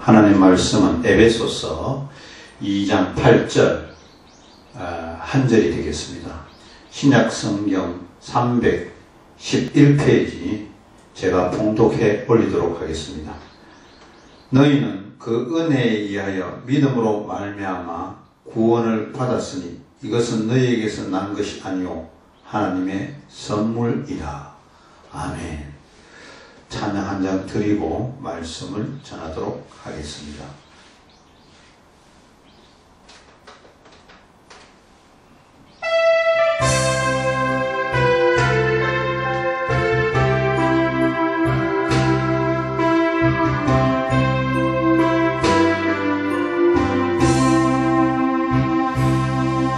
하나님 말씀은 에베소서 2장 8절 한 절이 되겠습니다. 신약성경 311페이지 제가 봉독해 올리도록 하겠습니다. 너희는 그 은혜에 의하여 믿음으로 말미암아 구원을 받았으니 이것은 너희에게서 난 것이 아니오 하나님의 선물이라. 아멘. 찬양 한 장 드리고 말씀을 전하도록 하겠습니다.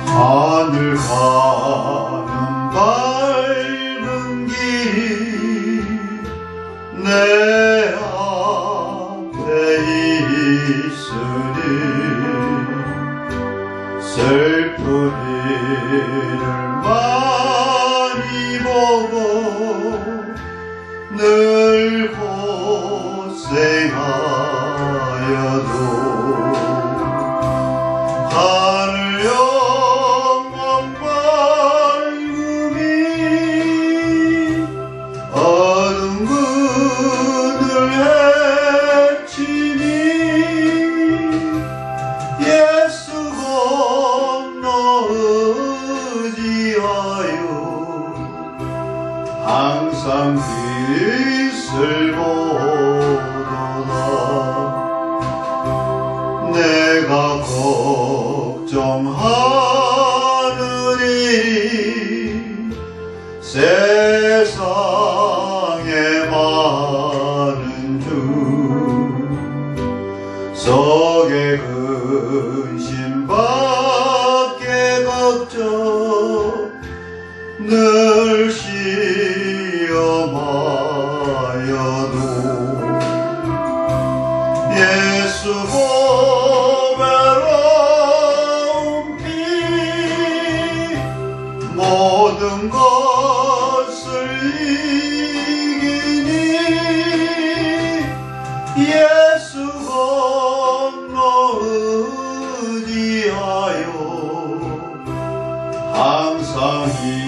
하늘 가는 밝은 길이 내 앞에 있으니 슬픈 일을 많이 보고 늘 고생하여도 하늘 영광 밝음이 어둠 그늘 헤치니 예수 건너 의지하여 항상 빛을 보도다. 내가 걱정하는 일이 세상에 많은 주 속에 근심밖에 걱정 늘 시험하여도 예수 보배로운 피 모든 것을 이기니 예수 건너 의지하여 항상 이기리로다.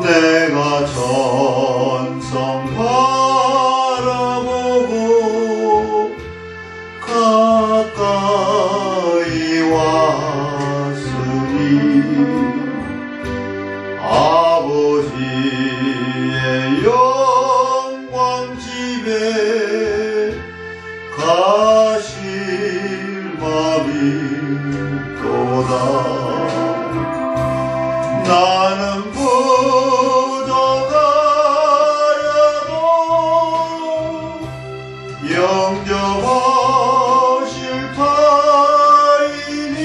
내가 전성 바라보고 가까이 왔으니 아버지의 영광 집에 가실 맘이 또다. 나는 부족하여도 영접하실 타이니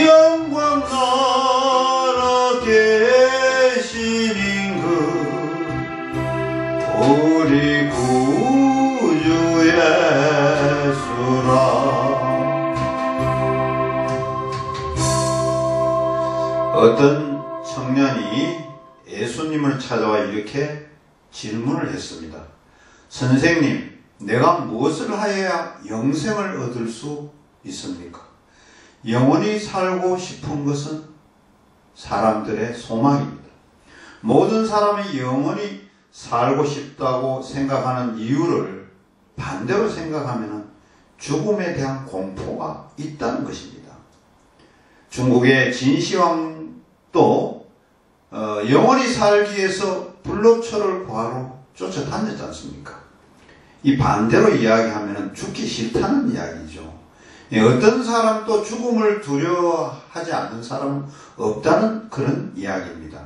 영광 나라 계신 임금 우리 구주 예수라. 어떤 청년이 예수님을 찾아와 이렇게 질문을 했습니다. 선생님, 내가 무엇을 하여야 영생을 얻을 수 있습니까? 영원히 살고 싶은 것은 사람들의 소망입니다. 모든 사람이 영원히 살고 싶다고 생각하는 이유를 반대로 생각하면 죽음에 대한 공포가 있다는 것입니다. 중국의 진시황도 영원히 살기 위해서 불로초를 구하러 쫓아다녔지 않습니까? 이 반대로 이야기하면 죽기 싫다는 이야기죠. 어떤 사람도 죽음을 두려워하지 않는 사람은 없다는 그런 이야기입니다.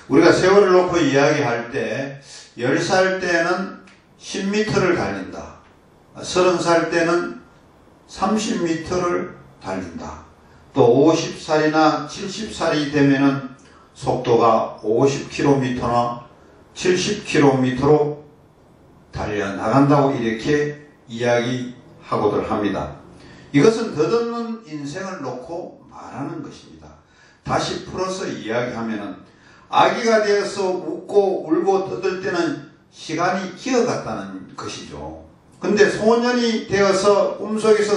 우리가 세월을 놓고 이야기할 때 10살 때는 10m를 달린다. 30살 때는 30m를 달린다. 또 50살이나 70살이 되면은 속도가 50km나 70km로 달려나간다고 이렇게 이야기하고들 합니다. 이것은 덧없는 인생을 놓고 말하는 것입니다. 다시 풀어서 이야기하면은 아기가 되어서 웃고 울고 떠들 때는 시간이 기어갔다는 것이죠. 근데 소년이 되어서 꿈속에서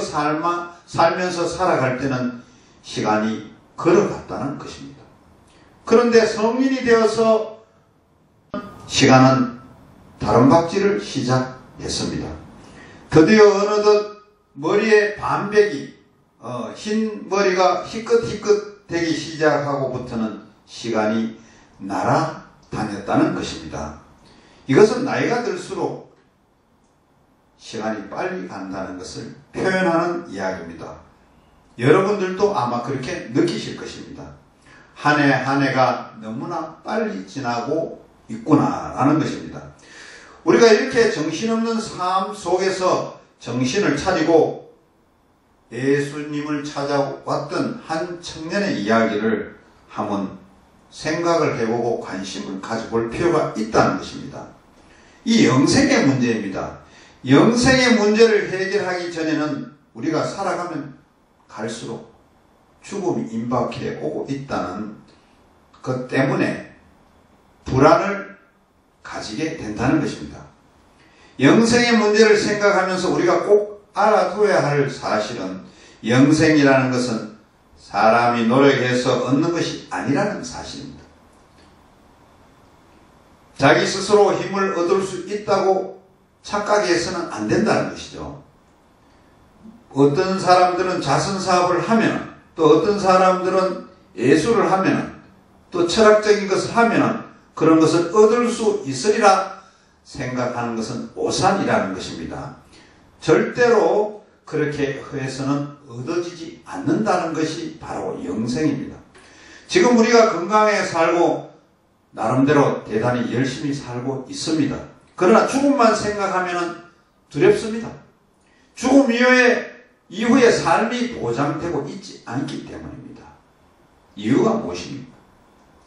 살면서 살아갈 때는 시간이 걸어갔다는 것입니다. 그런데 성인이 되어서 시간은 다름박질을 시작했습니다. 드디어 어느덧 머리에 반백이 흰 머리가 희끗희끗 되기 시작하고부터는 시간이 날아다녔다는 것입니다. 이것은 나이가 들수록 시간이 빨리 간다는 것을 표현하는 이야기입니다. 여러분들도 아마 그렇게 느끼실 것입니다. 한 해 한 해가 너무나 빨리 지나고 있구나라는 것입니다. 우리가 이렇게 정신없는 삶 속에서 정신을 차리고 예수님을 찾아왔던 한 청년의 이야기를 한번 생각을 해보고 관심을 가져볼 필요가 있다는 것입니다. 이 영생의 문제입니다. 영생의 문제를 해결하기 전에는 우리가 살아가면 갈수록 죽음이 임박해 오고 있다는 것 때문에 불안을 가지게 된다는 것입니다. 영생의 문제를 생각하면서 우리가 꼭 알아둬야 할 사실은 영생이라는 것은 사람이 노력해서 얻는 것이 아니라는 사실입니다. 자기 스스로 힘을 얻을 수 있다고 착각해서는 안 된다는 것이죠. 어떤 사람들은 자선사업을 하면, 또 어떤 사람들은 예술을 하면, 또 철학적인 것을 하면 그런 것을 얻을 수 있으리라 생각하는 것은 오산이라는 것입니다. 절대로 그렇게 해서는 얻어지지 않는다는 것이 바로 영생입니다. 지금 우리가 건강하게 살고 나름대로 대단히 열심히 살고 있습니다. 그러나 죽음만 생각하면 두렵습니다. 죽음 이후에 삶이 보장되고 있지 않기 때문입니다. 이유가 무엇입니까?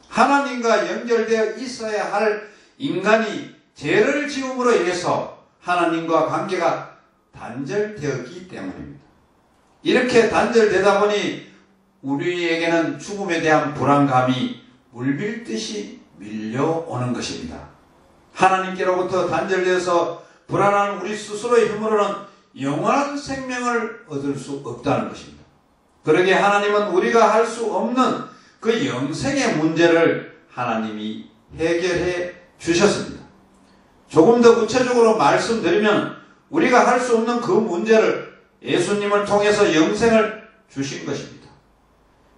하나님과 연결되어 있어야 할 인간이 죄를 지음으로 인해서 하나님과 관계가 단절되었기 때문입니다. 이렇게 단절되다 보니 우리에게는 죽음에 대한 불안감이 물밀듯이 밀려오는 것입니다. 하나님께로부터 단절되어서 불안한 우리 스스로의 힘으로는 영원한 생명을 얻을 수 없다는 것입니다. 그러기에 하나님은 우리가 할 수 없는 그 영생의 문제를 하나님이 해결해 주셨습니다. 조금 더 구체적으로 말씀드리면 우리가 할 수 없는 그 문제를 예수님을 통해서 영생을 주신 것입니다.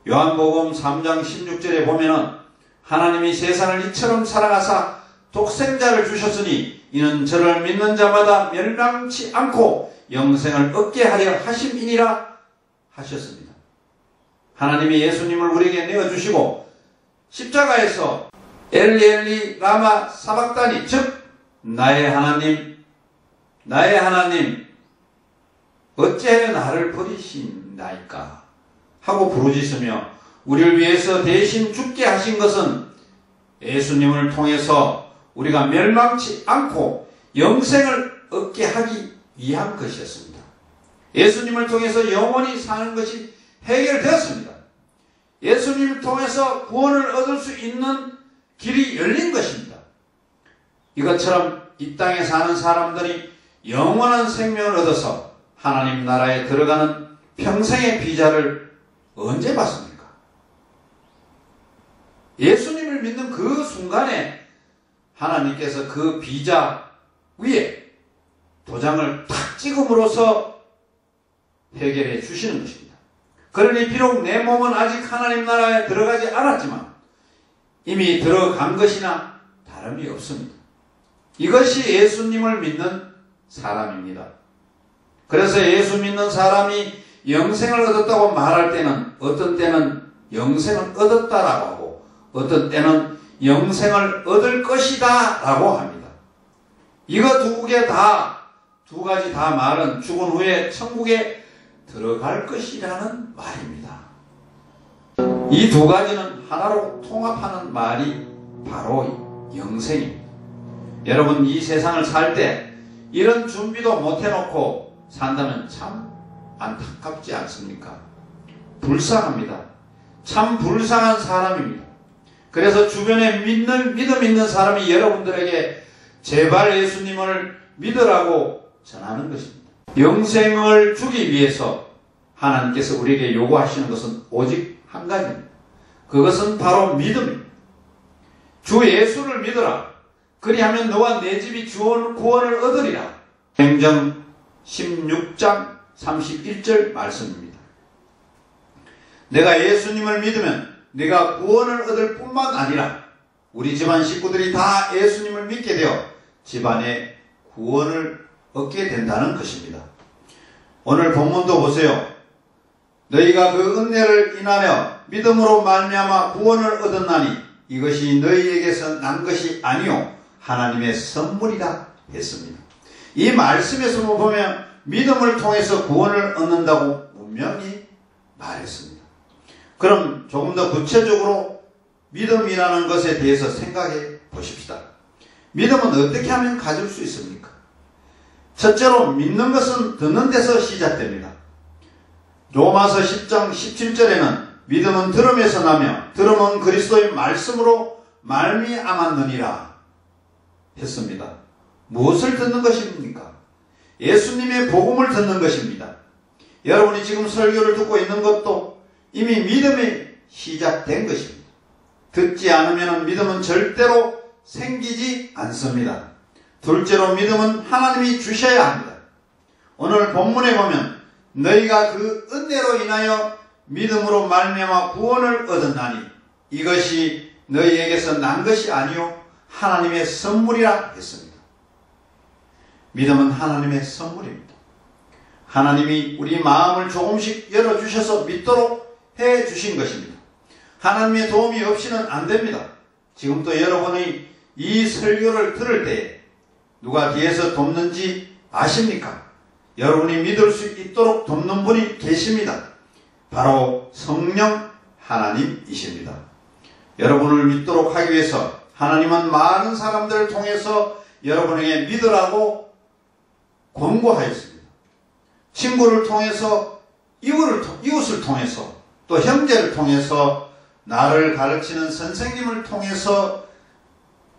요한복음 3장 16절에 보면은 하나님이 세상을 이처럼 사랑하사 독생자를 주셨으니 이는 저를 믿는 자마다 멸망치 않고 영생을 얻게 하려 하심이니라 하셨습니다. 하나님이 예수님을 우리에게 내어주시고 십자가에서 엘리 엘리 라마 사박다니, 즉 나의 하나님 어찌하여 나를 버리신나이까 하고 부르짖으며 우리를 위해서 대신 죽게 하신 것은 예수님을 통해서 우리가 멸망치 않고 영생을 얻게 하기 위한 것이었습니다. 예수님을 통해서 영원히 사는 것이 해결되었습니다. 예수님을 통해서 구원을 얻을 수 있는 길이 열린 것입니다. 이것처럼 이 땅에 사는 사람들이 영원한 생명을 얻어서 하나님 나라에 들어가는 평생의 비자를 언제 받습니까? 예수님을 믿는 그 순간에 하나님께서 그 비자 위에 도장을 탁 찍음으로써 해결해 주시는 것입니다. 그러니 비록 내 몸은 아직 하나님 나라에 들어가지 않았지만 이미 들어간 것이나 다름이 없습니다. 이것이 예수님을 믿는 사람입니다. 그래서 예수 믿는 사람이 영생을 얻었다고 말할 때는 어떤 때는 영생을 얻었다라고 하고 어떤 때는 영생을 얻을 것이다 라고 합니다. 이거 두 가지 다 말은 죽은 후에 천국에 들어갈 것이라는 말입니다. 이 두 가지는 하나로 통합하는 말이 바로 영생입니다. 여러분, 이 세상을 살 때 이런 준비도 못 해놓고 산다면 참 안타깝지 않습니까? 불쌍합니다. 참 불쌍한 사람입니다. 그래서 주변에 믿음 있는 사람이 여러분들에게 제발 예수님을 믿으라고 전하는 것입니다. 영생을 주기 위해서 하나님께서 우리에게 요구하시는 것은 오직 한 가지입니다. 그것은 바로 믿음입니다. 주 예수를 믿어라. 그리하면 너와 내 집이 구원을 얻으리라. 행정 16장 31절 말씀입니다. 내가 예수님을 믿으면 네가 구원을 얻을 뿐만 아니라 우리 집안 식구들이 다 예수님을 믿게 되어 집안에 구원을 얻게 된다는 것입니다. 오늘 본문도 보세요. 너희가 그 은혜를 인하여 믿음으로 말미암아 구원을 얻었나니 이것이 너희에게서 난 것이 아니요 하나님의 선물이라 했습니다. 이 말씀에서 보면 믿음을 통해서 구원을 얻는다고 분명히 말했습니다. 그럼 조금 더 구체적으로 믿음이라는 것에 대해서 생각해 보십시다. 믿음은 어떻게 하면 가질 수 있습니까? 첫째로 믿는 것은 듣는 데서 시작됩니다. 로마서 10장 17절에는 믿음은 들음에서 나며 들음은 그리스도의 말씀으로 말미암았느니라 했습니다. 무엇을 듣는 것입니까? 예수님의 복음을 듣는 것입니다. 여러분이 지금 설교를 듣고 있는 것도 이미 믿음이 시작된 것입니다. 듣지 않으면 믿음은 절대로 생기지 않습니다. 둘째로 믿음은 하나님이 주셔야 합니다. 오늘 본문에 보면 너희가 그 은혜로 인하여 믿음으로 말미암아 구원을 얻었나니 이것이 너희에게서 난 것이 아니요 하나님의 선물이라 했습니다. 믿음은 하나님의 선물입니다. 하나님이 우리 마음을 조금씩 열어주셔서 믿도록 해주신 것입니다. 하나님의 도움이 없이는 안 됩니다. 지금도 여러분이 이 설교를 들을 때 누가 뒤에서 돕는지 아십니까? 여러분이 믿을 수 있도록 돕는 분이 계십니다. 바로 성령 하나님이십니다. 여러분을 믿도록 하기 위해서 하나님은 많은 사람들을 통해서 여러분에게 믿으라고 권고하였습니다. 친구를 통해서, 이웃을 통해서, 또 형제를 통해서, 나를 가르치는 선생님을 통해서,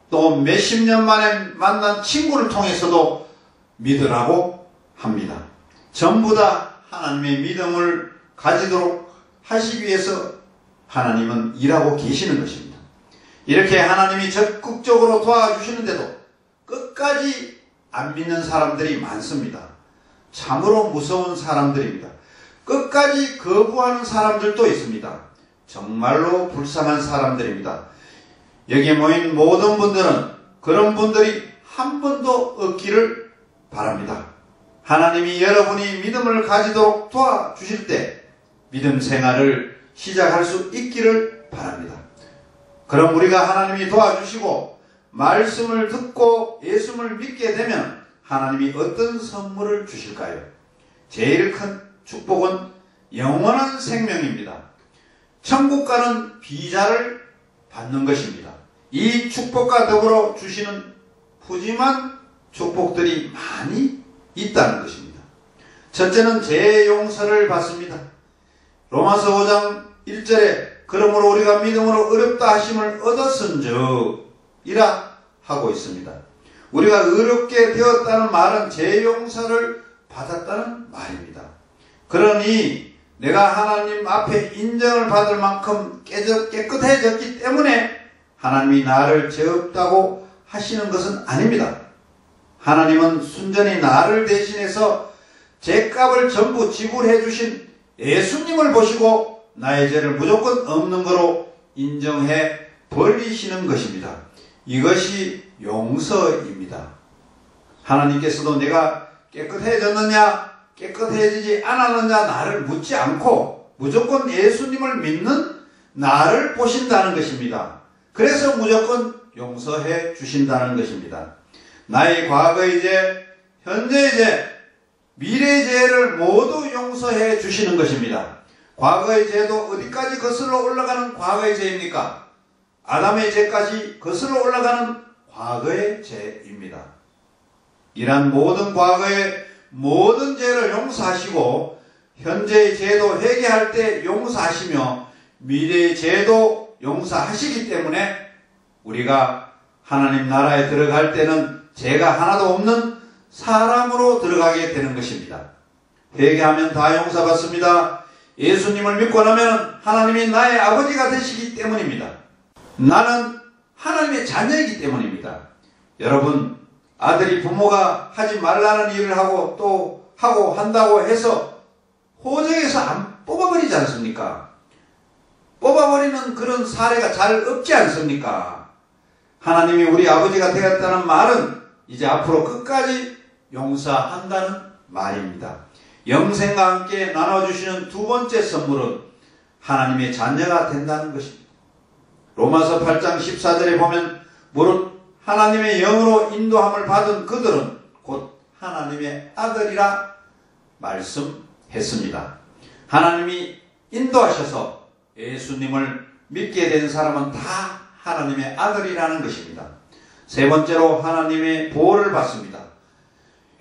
또 몇십 년 만에 만난 친구를 통해서도 믿으라고 합니다. 전부 다 하나님의 믿음을 가지도록 하시기 위해서 하나님은 일하고 계시는 것입니다. 이렇게 하나님이 적극적으로 도와주시는데도 끝까지 안 믿는 사람들이 많습니다. 참으로 무서운 사람들입니다. 끝까지 거부하는 사람들도 있습니다. 정말로 불쌍한 사람들입니다. 여기에 모인 모든 분들은 그런 분들이 한 번도 없기를 바랍니다. 하나님이 여러분이 믿음을 가지도록 도와주실 때 믿음 생활을 시작할 수 있기를 바랍니다. 그럼 우리가 하나님이 도와주시고 말씀을 듣고 예수를 믿게 되면 하나님이 어떤 선물을 주실까요? 제일 큰 축복은 영원한 생명입니다. 천국 가는 비자를 받는 것입니다. 이 축복과 더불어 주시는 푸짐한 축복들이 많이 있다는 것입니다. 첫째는 죄의 용서를 받습니다. 로마서 5장 1절에 그러므로 우리가 믿음으로 어렵다 하심을 얻었은즉 이라 하고 있습니다. 우리가 어렵게 되었다는 말은 죄 용서를 받았다는 말입니다. 그러니 내가 하나님 앞에 인정을 받을 만큼 깨끗해졌기 때문에 하나님이 나를 죄 없다고 하시는 것은 아닙니다. 하나님은 순전히 나를 대신해서 죄값을 전부 지불해 주신 예수님을 보시고 나의 죄를 무조건 없는 거로 인정해 버리시는 것입니다. 이것이 용서입니다. 하나님께서도 내가 깨끗해졌느냐 깨끗해지지 않았느냐 나를 묻지 않고 무조건 예수님을 믿는 나를 보신다는 것입니다. 그래서 무조건 용서해 주신다는 것입니다. 나의 과거의 죄, 현재의 죄, 미래의 죄를 모두 용서해 주시는 것입니다. 과거의 죄도 어디까지 거슬러 올라가는 과거의 죄입니까? 아담의 죄까지 거슬러 올라가는 과거의 죄입니다. 이란 모든 과거의 모든 죄를 용서하시고 현재의 죄도 회개할 때 용서하시며 미래의 죄도 용서하시기 때문에 우리가 하나님 나라에 들어갈 때는 죄가 하나도 없는 사람으로 들어가게 되는 것입니다. 회개하면 다 용서받습니다. 예수님을 믿고 나면 하나님이 나의 아버지가 되시기 때문입니다. 나는 하나님의 자녀이기 때문입니다. 여러분, 아들이 부모가 하지 말라는 일을 하고 또 하고 한다고 해서 호적에서 안 뽑아버리지 않습니까? 뽑아버리는 그런 사례가 잘 없지 않습니까? 하나님이 우리 아버지가 되었다는 말은 이제 앞으로 끝까지 용서한다는 말입니다. 영생과 함께 나눠주시는 두 번째 선물은 하나님의 자녀가 된다는 것입니다. 로마서 8장 14절에 보면 무릇 하나님의 영으로 인도함을 받은 그들은 곧 하나님의 아들이라 말씀했습니다. 하나님이 인도하셔서 예수님을 믿게 된 사람은 다 하나님의 아들이라는 것입니다. 세 번째로 하나님의 보호를 받습니다.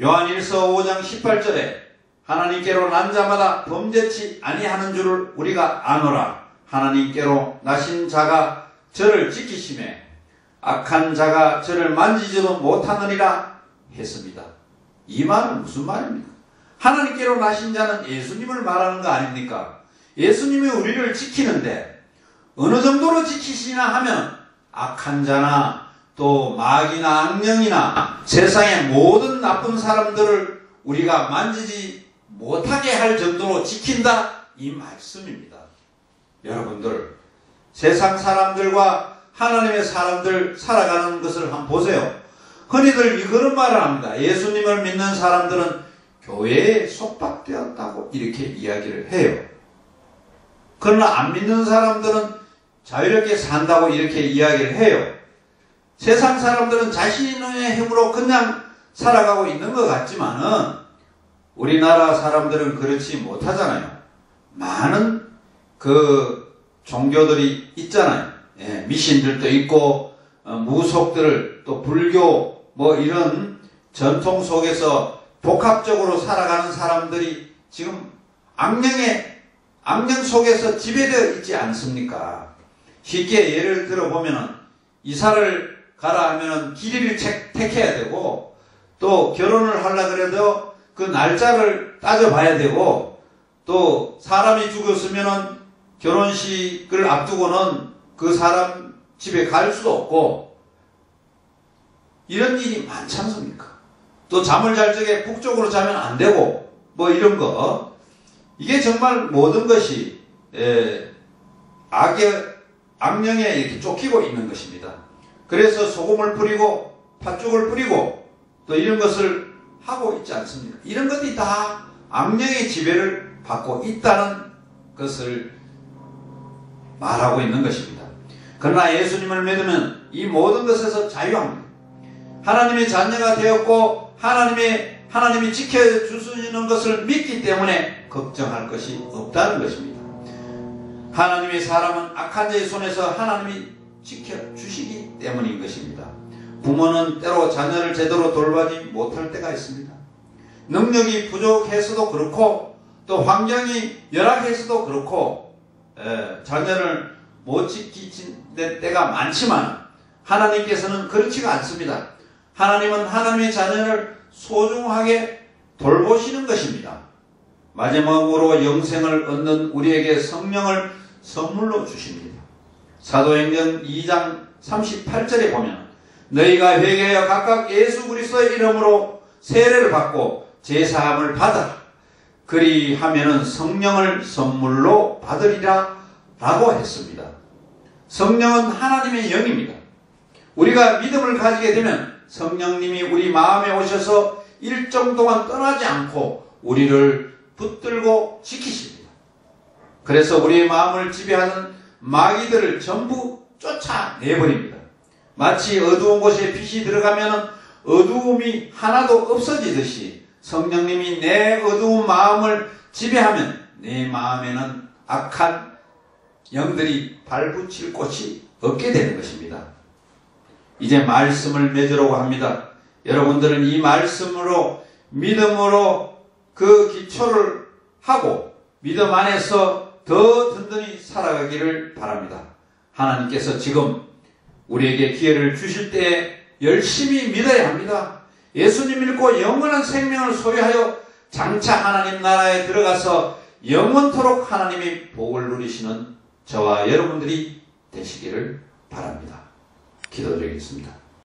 요한일서 5장 18절에 하나님께로 난 자마다 범죄치 아니하는 줄을 우리가 아노라. 하나님께로 나신 자가 저를 지키심에 악한 자가 저를 만지지도 못하느니라 했습니다. 이 말은 무슨 말입니까? 하나님께로 나신 자는 예수님을 말하는 거 아닙니까? 예수님이 우리를 지키는데 어느 정도로 지키시나 하면 악한 자나 또 마귀나 악령이나 세상의 모든 나쁜 사람들을 우리가 만지지 못하게 할 정도로 지킨다, 이 말씀입니다. 여러분들, 세상 사람들과 하나님의 사람들 살아가는 것을 한번 보세요. 흔히들 그런 말을 합니다. 예수님을 믿는 사람들은 교회에 속박되었다고 이렇게 이야기를 해요. 그러나 안 믿는 사람들은 자유롭게 산다고 이렇게 이야기를 해요. 세상 사람들은 자신의 힘으로 그냥 살아가고 있는 것 같지만은 우리나라 사람들은 그렇지 못하잖아요. 많은 그 종교들이 있잖아요. 예, 미신들도 있고 무속들 또 불교 뭐 이런 전통 속에서 복합적으로 살아가는 사람들이 지금 악령 속에서 지배되어 있지 않습니까? 쉽게 예를 들어보면은 이사를 가라 하면은 길이를 택해야 되고 또 결혼을 하려 그래도 그 날짜를 따져봐야 되고 또 사람이 죽었으면은 결혼식을 앞두고는 그 사람 집에 갈 수도 없고 이런 일이 많지 않습니까? 또 잠을 잘 적에 북쪽으로 자면 안 되고 뭐 이런 거, 이게 정말 모든 것이 악령에 이렇게 쫓기고 있는 것입니다. 그래서 소금을 뿌리고 팥죽을 뿌리고 또 이런 것을 하고 있지 않습니까? 이런 것들이 다 악령의 지배를 받고 있다는 것을 말하고 있는 것입니다. 그러나 예수님을 믿으면 이 모든 것에서 자유합니다. 하나님의 자녀가 되었고 하나님이 지켜주시는 것을 믿기 때문에 걱정할 것이 없다는 것입니다. 하나님의 사람은 악한 자의 손에서 하나님이 지켜주시기 때문인 것입니다. 부모는 때로 자녀를 제대로 돌보지 못할 때가 있습니다. 능력이 부족해서도 그렇고 또 환경이 열악해서도 그렇고 자녀를 못 지키는 때가 많지만 하나님께서는 그렇지가 않습니다. 하나님은 하나님의 자녀를 소중하게 돌보시는 것입니다. 마지막으로 영생을 얻는 우리에게 성령을 선물로 주십니다. 사도행전 2장 38절에 보면 너희가 회개하여 각각 예수 그리스도의 이름으로 세례를 받고 제사함을 받아 그리하면은 성령을 선물로 받으리라 라고 했습니다. 성령은 하나님의 영입니다. 우리가 믿음을 가지게 되면 성령님이 우리 마음에 오셔서 일정 동안 떠나지 않고 우리를 붙들고 지키십니다. 그래서 우리의 마음을 지배하는 마귀들을 전부 쫓아내버립니다. 마치 어두운 곳에 빛이 들어가면 어두움이 하나도 없어지듯이 성령님이 내 어두운 마음을 지배하면 내 마음에는 악한 영들이 발붙일 곳이 없게 되는 것입니다. 이제 말씀을 맺으려고 합니다. 여러분들은 이 말씀으로 믿음으로 그 기초를 하고 믿음 안에서 더 든든히 살아가기를 바랍니다. 하나님께서 지금 우리에게 기회를 주실 때 열심히 믿어야 합니다. 예수님 믿고 영원한 생명을 소유하여 장차 하나님 나라에 들어가서 영원토록 하나님의 복을 누리시는 저와 여러분들이 되시기를 바랍니다. 기도드리겠습니다.